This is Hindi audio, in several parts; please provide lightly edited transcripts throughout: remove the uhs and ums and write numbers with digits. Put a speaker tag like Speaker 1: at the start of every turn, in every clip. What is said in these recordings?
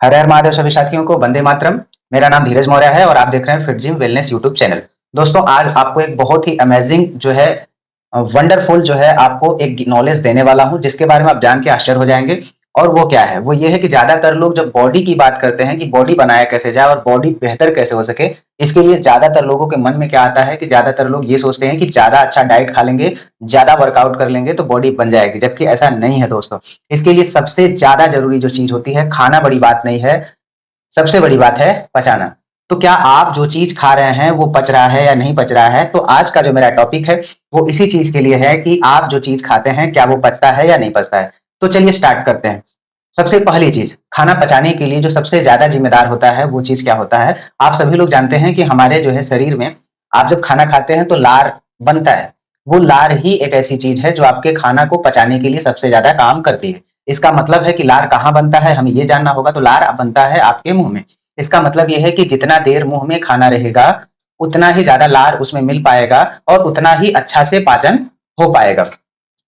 Speaker 1: हर हर महादेव सभी साथियों को वंदे मातरम। मेरा नाम धीरज मौर्य है और आप देख रहे हैं fit gym wellness YouTube channel. दोस्तों, आज आपको एक बहुत ही अमेजिंग जो है वंडरफुल जो है आपको एक नॉलेज देने वाला हूं, जिसके बारे में आप जान के आश्चर्य हो जाएंगे। और वो क्या है? वो ये है कि ज्यादातर लोग जब बॉडी की बात करते हैं कि बॉडी बनाया कैसे जाए और बॉडी बेहतर कैसे हो सके, इसके लिए ज्यादातर लोगों के मन में क्या आता है कि ज्यादातर लोग ये सोचते हैं कि ज्यादा अच्छा डाइट खा लेंगे, ज्यादा वर्कआउट कर लेंगे तो बॉडी बन जाएगी, जबकि ऐसा नहीं है दोस्तों। इसके लिए सबसे ज्यादा जरूरी जो चीज होती है, खाना बड़ी बात नहीं है, सबसे बड़ी बात है पचाना। तो क्या आप जो चीज खा रहे हैं वो पच रहा है या नहीं पच रहा है? तो आज का जो मेरा टॉपिक है वो इसी चीज के लिए है कि आप जो चीज खाते हैं क्या वो पचता है या नहीं पचता है। तो चलिए स्टार्ट करते हैं। सबसे पहली चीज, खाना पचाने के लिए जो सबसे ज्यादा जिम्मेदार होता है वो चीज क्या होता है? आप सभी लोग जानते हैं कि हमारे जो है शरीर में, आप जब खाना खाते हैं तो लार बनता है। वो लार ही एक ऐसी चीज है जो आपके खाना को पचाने के लिए सबसे ज्यादा काम करती है। इसका मतलब है कि लार कहाँ बनता है हमें ये जानना होगा। तो लार बनता है आपके मुंह में। इसका मतलब ये है कि जितना देर मुंह में खाना रहेगा उतना ही ज्यादा लार उसमें मिल पाएगा और उतना ही अच्छा से पाचन हो पाएगा।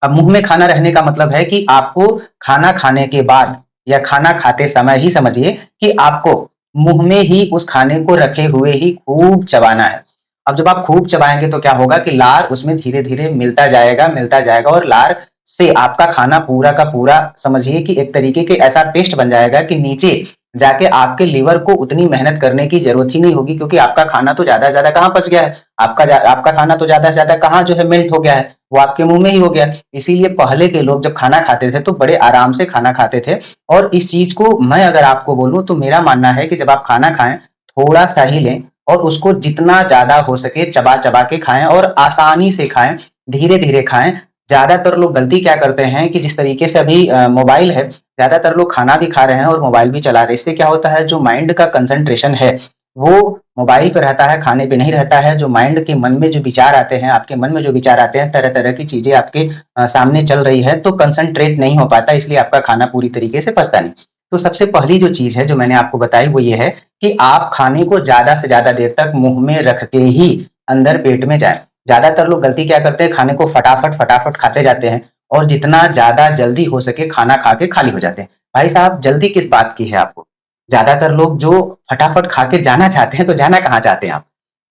Speaker 1: अब मुंह में खाना रहने का मतलब है कि आपको खाना खाने के बाद या खाना खाते समय ही समझिए कि आपको मुंह में ही उस खाने को रखे हुए ही खूब चबाना है। अब जब आप खूब चबाएंगे तो क्या होगा कि लार उसमें धीरे धीरे मिलता जाएगा और लार से आपका खाना पूरा का पूरा समझिए कि एक तरीके के ऐसा पेस्ट बन जाएगा कि नीचे जाके आपके लीवर को उतनी मेहनत करने की जरूरत ही नहीं होगी, क्योंकि आपका खाना तो ज्यादा से ज्यादा कहाँ पच गया है, आपका खाना तो ज्यादा से ज्यादा कहाँ जो है मेल्ट हो गया है, वो आपके मुंह में ही हो गया। इसीलिए पहले के लोग जब खाना खाते थे तो बड़े आराम से खाना खाते थे। और इस चीज को मैं अगर आपको बोलूं तो मेरा मानना है कि जब आप खाना खाएं थोड़ा सा ही लें और उसको जितना ज्यादा हो सके चबा चबा के खाएं और आसानी से खाएं, धीरे धीरे खाएं। ज्यादातर लोग गलती क्या करते हैं कि जिस तरीके से अभी मोबाइल है, ज्यादातर लोग खाना भी खा रहे हैं और मोबाइल भी चला रहे हैं। इससे क्या होता है, जो माइंड का कंसंट्रेशन है वो मोबाइल पे रहता है, खाने पे नहीं रहता है। जो माइंड के मन में जो विचार आते हैं, आपके मन में जो विचार आते हैं, तरह तरह की चीजें आपके सामने चल रही है, तो कंसंट्रेट नहीं हो पाता, इसलिए आपका खाना पूरी तरीके से पचता नहीं। तो सबसे पहली जो चीज है जो मैंने आपको बताई वो ये है कि आप खाने को ज्यादा से ज्यादा देर तक मुंह में रख के ही अंदर पेट में जाए। ज्यादातर लोग गलती क्या करते हैं, खाने को फटाफट फटाफट खाते जाते हैं और जितना ज्यादा जल्दी हो सके खाना खा के खाली हो जाते हैं। भाई साहब, जल्दी किस बात की है आपको? ज्यादातर लोग जो फटाफट खा के जाना चाहते हैं, तो जाना कहाँ चाहते हैं आप?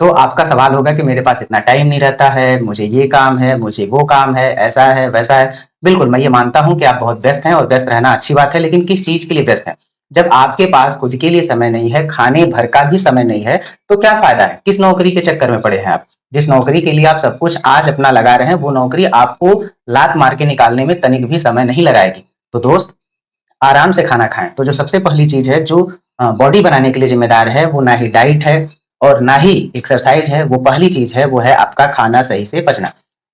Speaker 1: तो आपका सवाल होगा कि मेरे पास इतना टाइम नहीं रहता है, मुझे ये काम है, मुझे वो काम है, ऐसा है वैसा है। बिल्कुल, मैं ये मानता हूँ कि आप बहुत व्यस्त हैं और व्यस्त रहना अच्छी बात है, लेकिन किस चीज के लिए व्यस्त हैं? जब आपके पास खुद के लिए समय नहीं है, खाने भर का भी समय नहीं है, तो क्या फायदा है? किस नौकरी के चक्कर में पड़े हैं आप? जिस नौकरी के लिए आप सब कुछ आज अपना लगा रहे हैं, वो नौकरी आपको लात मार के निकालने में तनिक भी समय नहीं लगाएगी। तो दोस्त, आराम से खाना खाएं। तो जो सबसे पहली चीज है जो बॉडी बनाने के लिए जिम्मेदार है, वो ना ही डाइट है और ना ही एक्सरसाइज है। वो पहली चीज है, वो है आपका खाना सही से पचना।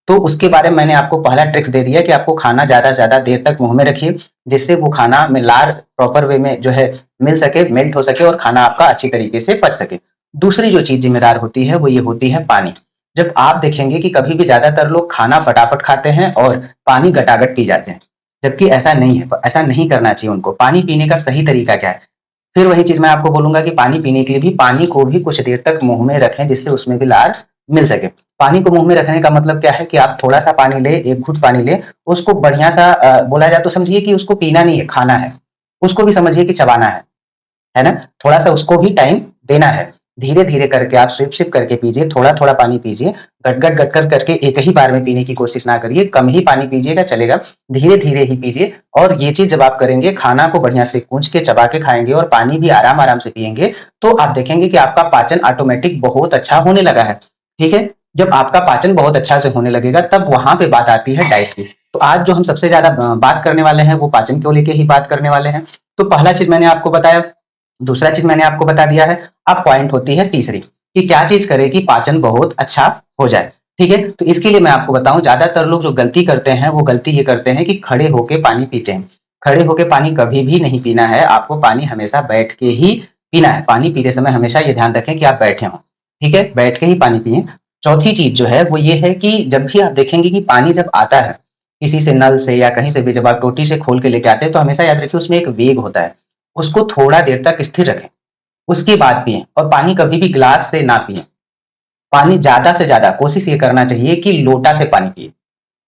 Speaker 1: तो उसके बारे में मैंने आपको पहला ट्रिक्स दे दिया कि आपको खाना ज्यादा से ज्यादा देर तक मुंह में रखिए, जिससे वो खाना में लार प्रॉपर वे में जो है मिल सके, मेल्ट हो सके और खाना आपका अच्छी तरीके से पच सके। दूसरी जो चीज जिम्मेदार होती है वो ये होती है पानी। जब आप देखेंगे कि कभी भी ज्यादातर लोग खाना फटाफट खाते हैं और पानी गटागट पी जाते हैं, जबकि ऐसा नहीं है, ऐसा नहीं करना चाहिए उनको। पानी पीने का सही तरीका क्या है? फिर वही चीज मैं आपको बोलूंगा कि पानी पीने के लिए भी पानी को भी कुछ देर तक मुंह में रखें, जिससे उसमें भी लार मिल सके। पानी को मुंह में रखने का मतलब क्या है कि आप थोड़ा सा पानी ले, एक घूंट पानी ले, उसको बढ़िया सा बोला जाए तो समझिए कि उसको पीना नहीं है, खाना है। उसको भी समझिए कि चबाना है ना? थोड़ा सा उसको भी टाइम देना है। धीरे धीरे करके आप सिप सिप करके पीजिए, थोड़ा थोड़ा पानी पीजिए। गट गट करके एक ही बार में पीने की कोशिश ना करिए, कम ही पानी पीजिएगा चलेगा, धीरे धीरे ही पीजिए। और ये चीज जब आप करेंगे, खाना को बढ़िया से कूच के चबा के खाएंगे और पानी भी आराम आराम से पियेंगे, तो आप देखेंगे कि आपका पाचन ऑटोमेटिक बहुत अच्छा होने लगा है। ठीक है? जब आपका पाचन बहुत अच्छा से होने लगेगा, तब वहां पे बात आती है डाइट की। तो आज जो हम सबसे ज्यादा बात करने वाले हैं वो पाचन को लेके ही बात करने वाले हैं। तो पहला चीज मैंने आपको बताया, दूसरा चीज मैंने आपको बता दिया है। अब पॉइंट होती है तीसरी, कि क्या चीज करे कि पाचन बहुत अच्छा हो जाए। ठीक है? तो इसके लिए मैं आपको बताऊं, ज्यादातर लोग जो गलती करते हैं वो गलती ये करते हैं कि खड़े होके पानी पीते हैं। खड़े होके पानी कभी भी नहीं पीना है, आपको पानी हमेशा बैठ के ही पीना है। पानी पीते समय हमेशा ये ध्यान रखें कि आप बैठे हों। ठीक है? बैठ के ही पानी पिए। चौथी चीज जो है वो ये है कि जब भी आप देखेंगे कि पानी जब आता है किसी से, नल से या कहीं से भी, जब आप टोटी से खोल के लेके आते हैं, तो हमेशा याद रखिए उसमें एक वेग होता है। उसको थोड़ा देर तक स्थिर रखें, उसके बाद पिएँ। और पानी कभी भी ग्लास से ना पिएँ। पानी ज़्यादा से ज़्यादा कोशिश ये करना चाहिए कि लोटा से पानी पिएँ।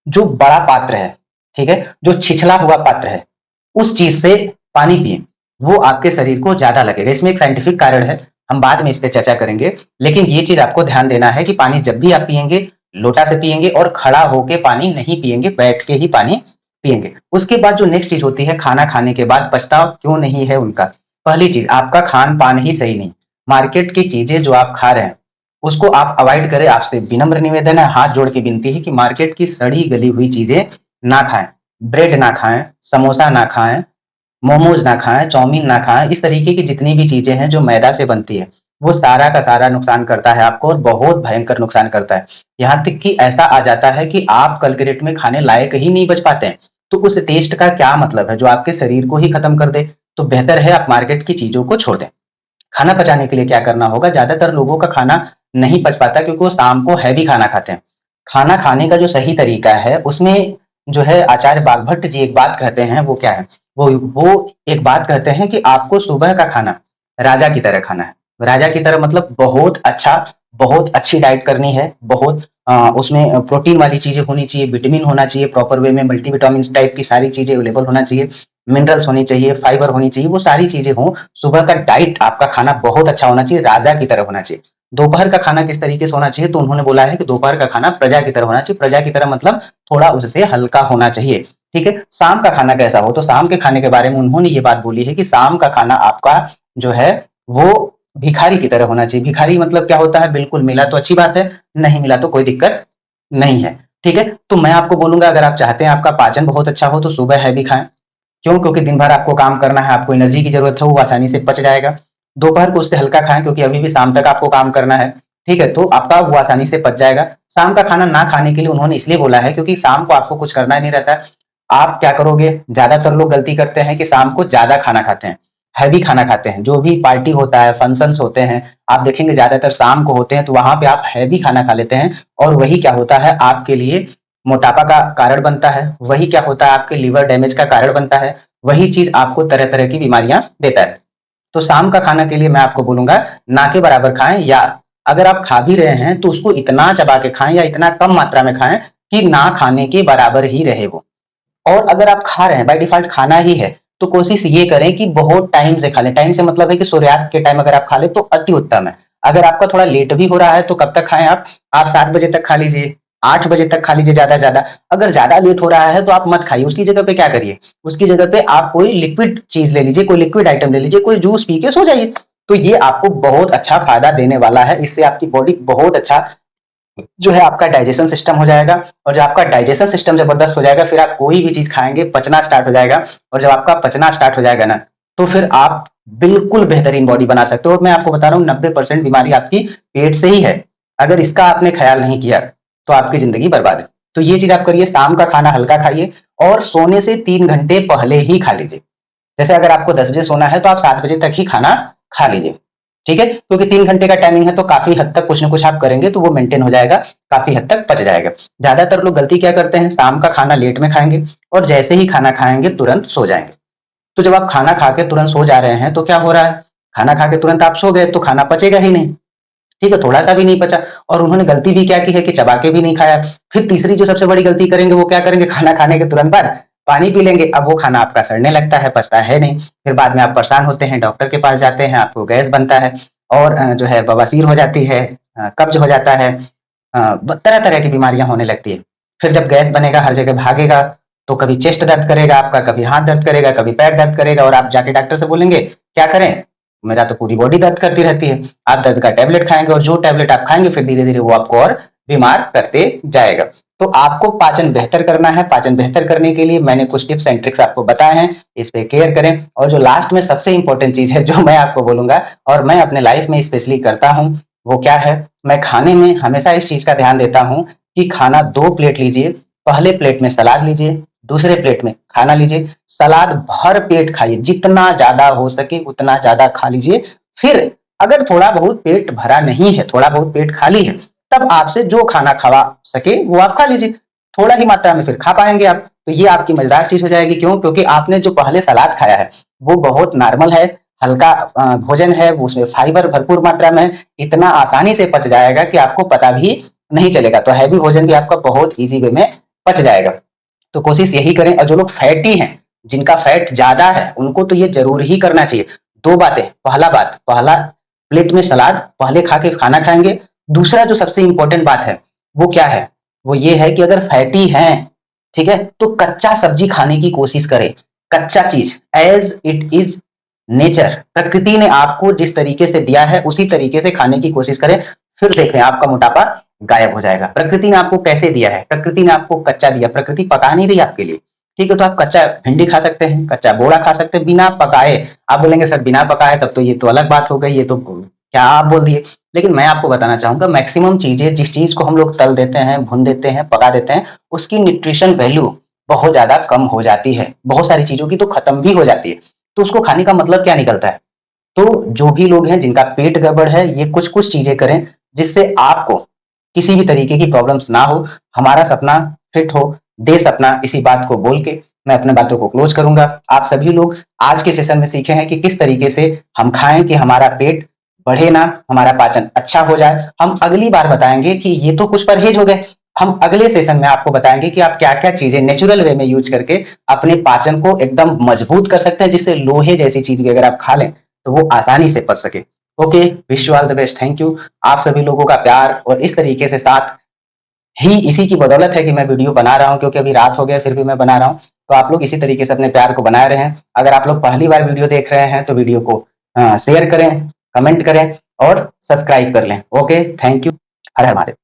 Speaker 1: जो बड़ा पात्र है, ठीक है? जो छिछला हुआ पात्र है, उस चीज़ से पानी पिएँ। वो आपके शरीर को ज़्यादा लगेगा। इसमें एक साइंटिफिक कारण है, हम बाद में इस पे चर्चा करेंगे। लेकिन ये चीज़ आपको ध्यान देना है कि पानी जब भी आप पिएँगे, लोटा से पिएँगे और खड़ा होके पानी नहीं पिएँगे, बैठ के ही पानी पिएँगे। उसके बाद जो नेक्स्ट चीज़ होती है, खाना खाने के बाद पछतावा क्यों नहीं है उनका। पहली चीज़, आपका खान-पान ही सही नहीं। मार्केट की चीज़ें जो आप खा रहे हैं, उसको आप अवॉइड करें। आपसे विनम्र निवेदन है, हाथ जोड़ के विनती है कि मार्केट की सड़ी गली हुई चीज़ें ना खाएँ। ब्रेड ना खाएँ, समोसा ना खाएँ, मोमोज ना खाएँ, चाउमीन ना खाएँ। इस तरीके की जितनी भी चीज़ें हैं जो मैदा से बनती है, वो सारा का सारा नुकसान करता है आपको और बहुत भयंकर नुकसान करता है। यहाँ तक कि ऐसा आ जाता है कि आप कल के डेट में खाने लायक ही नहीं बच पाते हैं। तो उस टेस्ट का क्या मतलब है जो आपके शरीर को ही खत्म कर दे। तो बेहतर है आप मार्केट की चीज़ों को छोड़ दें। खाना पचाने के लिए क्या करना होगा, ज़्यादातर लोगों का खाना नहीं पच पाता क्योंकि वो शाम को हैवी खाना खाते हैं। खाना खाने का जो सही तरीका है, उसमें जो है आचार्य बागभट्ट जी एक बात कहते हैं, वो क्या है? वो एक बात कहते हैं कि आपको सुबह का खाना राजा की तरह खाना है। राजा की तरह मतलब बहुत अच्छा, बहुत अच्छी डाइट करनी है, बहुत उसमें प्रोटीन वाली चीज़ें होनी चाहिए, विटामिन होना चाहिए प्रॉपर वे में, मल्टीविटामिन्स टाइप की सारी चीज़ें अवेलेबल होना चाहिए, मिनरल्स होनी चाहिए, फाइबर होनी चाहिए, वो सारी चीज़ें हों। सुबह का डाइट आपका खाना बहुत अच्छा होना चाहिए, राजा की तरह होना चाहिए। दोपहर का खाना किस तरीके से होना चाहिए? तो उन्होंने बोला है कि दोपहर का खाना प्रजा की तरह होना चाहिए। प्रजा की तरह मतलब थोड़ा उससे हल्का होना चाहिए, ठीक है? शाम का खाना कैसा हो? तो शाम के खाने के बारे में उन्होंने ये बात बोली है कि शाम का खाना आपका जो है वो भिखारी की तरह होना चाहिए। भिखारी मतलब क्या होता है? बिल्कुल मिला तो अच्छी बात है, नहीं मिला तो कोई दिक्कत नहीं है, ठीक है? तो मैं आपको बोलूँगा अगर आप चाहते हैं आपका पाचन बहुत अच्छा हो तो सुबह हैवी खाएँ। क्यों? क्योंकि दिन भर आपको काम करना है, आपको एनर्जी की ज़रूरत है, वो आसानी से पच जाएगा। दोपहर को उससे हल्का खाएँ क्योंकि अभी भी शाम तक आपको काम करना है, ठीक है? तो आपका वो आसानी से पच जाएगा। शाम का खाना ना खाने के लिए उन्होंने इसलिए बोला है क्योंकि शाम को आपको कुछ करना ही नहीं रहता है। आप क्या करोगे? ज़्यादातर लोग गलती करते हैं कि शाम को ज़्यादा खाना खाते हैं, हैवी खाना खाते हैं। जो भी पार्टी होता है, फंक्शन्स होते हैं, आप देखेंगे ज़्यादातर शाम को होते हैं, तो वहाँ पे आप हैवी खाना खा लेते हैं और वही क्या होता है आपके लिए मोटापा का कारण बनता है, वही क्या होता है आपके लिवर डैमेज का कारण बनता है, वही चीज़ आपको तरह-तरह की बीमारियाँ देता है। तो शाम का खाना के लिए मैं आपको बोलूँगा ना के बराबर खाएँ या अगर आप खा भी रहे हैं तो उसको इतना चबा के खाएँ या इतना कम मात्रा में खाएँ कि ना खाने के बराबर ही रहे वो। और अगर आप खा रहे हैं, बाय डिफ़ॉल्ट खाना ही है, तो कोशिश ये करें कि बहुत टाइम से खा लें। टाइम से मतलब है कि सूर्यास्त के टाइम अगर आप खा लें तो अति उत्तम है। अगर आपका थोड़ा लेट भी हो रहा है तो कब तक खाएँ आप? आप 7 बजे तक खा लीजिए, 8 बजे तक खा लीजिए ज़्यादा से ज़्यादा। अगर ज़्यादा लेट हो रहा है तो आप मत खाइए, उसकी जगह पे क्या करिए? उसकी जगह पे आप कोई लिक्विड चीज़ ले लीजिए, कोई लिक्विड आइटम ले लीजिए, कोई जूस पी के सो जाइए। तो ये आपको बहुत अच्छा फ़ायदा देने वाला है, इससे आपकी बॉडी बहुत अच्छा जो है आपका डाइजेशन सिस्टम हो जाएगा और जब आपका डाइजेशन सिस्टम ज़बरदस्त हो जाएगा, फिर आप कोई भी चीज़ खाएँगे, पचना स्टार्ट हो जाएगा और जब आपका पचना स्टार्ट हो जाएगा ना, तो फिर आप बिल्कुल बेहतरीन बॉडी बना सकते हो और मैं आपको बता रहा हूँ 90% बीमारी आपकी पेट से ही है। अगर इसका आपने ख़्याल नहीं किया, तो आपकी ज़िंदगी बर्बाद है। तो ये चीज़ आप करिए, शाम का खाना हल्का खाइए और सोने से 3 घंटे पहले ही खा लीजिए। जैसे अगर आपको 10 बजे सोना है तो आप 7 बजे तक ही खाना खा लीजिए, ठीक है? क्योंकि 3 घंटे का टाइमिंग है तो काफ़ी हद तक कुछ न कुछ आप करेंगे तो वो मेंटेन हो जाएगा, काफ़ी हद तक पच जाएगा। ज़्यादातर लोग गलती क्या करते हैं, शाम का खाना लेट में खाएँगे और जैसे ही खाना खाएँगे तुरंत सो जाएँगे। तो जब आप खाना खा के तुरंत सो जा रहे हैं तो क्या हो रहा है? खाना खा के तुरंत आप सो गए तो खाना पचेगा ही नहीं। ठीक है, थोड़ा-सा भी नहीं पचा और उन्होंने गलती भी क्या की है कि चबा के भी नहीं खाया। फिर तीसरी जो सबसे बड़ी गलती करेंगे वो क्या करेंगे, खाना खाने के तुरंत बाद पानी पी लेंगे। अब वो खाना आपका सड़ने लगता है, पचता है नहीं। फिर बाद में आप परेशान होते हैं, डॉक्टर के पास जाते हैं, आपको गैस बनता है और जो है बवासीर हो जाती है, कब्ज़ हो जाता है, तरह-तरह की बीमारियाँ होने लगती है। फिर जब गैस बनेगा, हर जगह भागेगा, तो कभी चेस्ट दर्द करेगा आपका, कभी हाथ दर्द करेगा, कभी पैर दर्द करेगा और आप जाके डॉक्टर से बोलेंगे, क्या करें? मेरा तो पूरी बॉडी दर्द करती रहती है। आप दर्द का टैबलेट खाएँगे और जो टैबलेट आप खाएँगे फिर धीरे-धीरे वो आपको और बीमार करते जाएगा। तो आपको पाचन बेहतर करना है, पाचन बेहतर करने के लिए मैंने कुछ टिप्स एंड ट्रिक्स आपको बताए हैं, इस पे केयर करें और जो लास्ट में सबसे इम्पोर्टेंट चीज़ है जो मैं आपको बोलूँगा और मैं अपने लाइफ़ में स्पेशली करता हूँ, वो क्या है? मैं खाने में हमेशा इस चीज़ का ध्यान देता हूँ कि खाना 2 प्लेट लीजिए, पहले प्लेट में सलाद लीजिए, दूसरे प्लेट में खाना लीजिए। सलाद भर पेट खाइए, जितना ज़्यादा हो सके उतना ज़्यादा खा लीजिए। फिर अगर थोड़ा बहुत पेट भरा नहीं है, थोड़ा बहुत पेट खाली है, तब आपसे जो खाना खवा सके वो आप खा लीजिए। थोड़ा ही मात्रा में फिर खा पाएँगे आप। तो ये आपकी मज़ेदार चीज़ हो जाएगी, क्यों? क्योंकि आपने जो पहले सलाद खाया है, वो बहुत नॉर्मल है, हल्का भोजन है, उसमें फाइबर भरपूर मात्रा में है, इतना आसानी से पच जाएगा कि आपको पता भी नहीं चलेगा। तो हैवी भोजन भी आपका बहुत ईज़ी वे में पच जाएगा। तो कोशिश यही करें और जो लोग फैटी हैं, जिनका फैट ज्यादा है उनको तो ये जरूर ही करना चाहिए। दो बातें, पहला प्लेट में सलाद पहले खा के खाना खाएंगे। दूसरा जो सबसे इंपॉर्टेंट बात है वो क्या है, वो ये है कि अगर फैटी हैं, ठीक है, तो कच्चा सब्जी खाने की कोशिश करें। कच्चा चीज एज इट इज नेचर, प्रकृति ने आपको जिस तरीके से दिया है उसी तरीके से खाने की कोशिश करें, फिर देखें आपका मोटापा गायब हो जाएगा। प्रकृति ने आपको कैसे दिया है, प्रकृति ने आपको कच्चा दिया, प्रकृति पका नहीं रही आपके लिए, ठीक है। तो आप कच्चा भिंडी खा सकते हैं, कच्चा बोड़ा खा सकते हैं बिना पकाए। आप बोलेंगे सर बिना पकाए, तब तो ये तो अलग बात हो गई, ये तो क्या आप बोल दिए। लेकिन मैं आपको बताना चाहूंगा मैक्सिमम चीजें, जिस चीज को हम लोग तल देते हैं, भून देते हैं, पका देते हैं, उसकी न्यूट्रिशन वैल्यू बहुत ज्यादा कम हो जाती है। बहुत सारी चीजों की तो खत्म भी हो जाती है। तो उसको खाने का मतलब क्या निकलता है। तो जो भी लोग हैं जिनका पेट गड़बड़ है, ये कुछ कुछ चीजें करें जिससे आपको किसी भी तरीके की प्रॉब्लम्स ना हो, हमारा सपना फिट हो। देश अपना, इसी बात को बोल के मैं अपने बातों को क्लोज करूंगा। आप सभी लोग आज के सेशन में सीखे हैं कि किस तरीके से हम खाएं कि हमारा पेट बढ़े ना, हमारा पाचन अच्छा हो जाए। हम अगली बार बताएंगे कि ये तो कुछ परहेज हो गए, हम अगले सेशन में आपको बताएंगे कि आप क्या क्या चीजें नेचुरल वे में यूज करके अपने पाचन को एकदम मजबूत कर सकते हैं, जिससे लोहे जैसी चीज भी अगर आप खा लें तो वो आसानी से पच सके। Okay, wish you all the best, thank you. आप सभी लोगों का प्यार और इस तरीके से साथ ही इसी की बदौलत है कि मैं वीडियो बना रहा हूं, क्योंकि अभी रात हो गया फिर भी मैं बना रहा हूं। तो आप लोग इसी तरीके से अपने प्यार को बनाए रहें। अगर आप लोग पहली बार वीडियो देख रहे हैं तो वीडियो को शेयर करें, कमेंट करें और सब्सक्राइब कर लें। Okay, thank you. Her her Mahadev.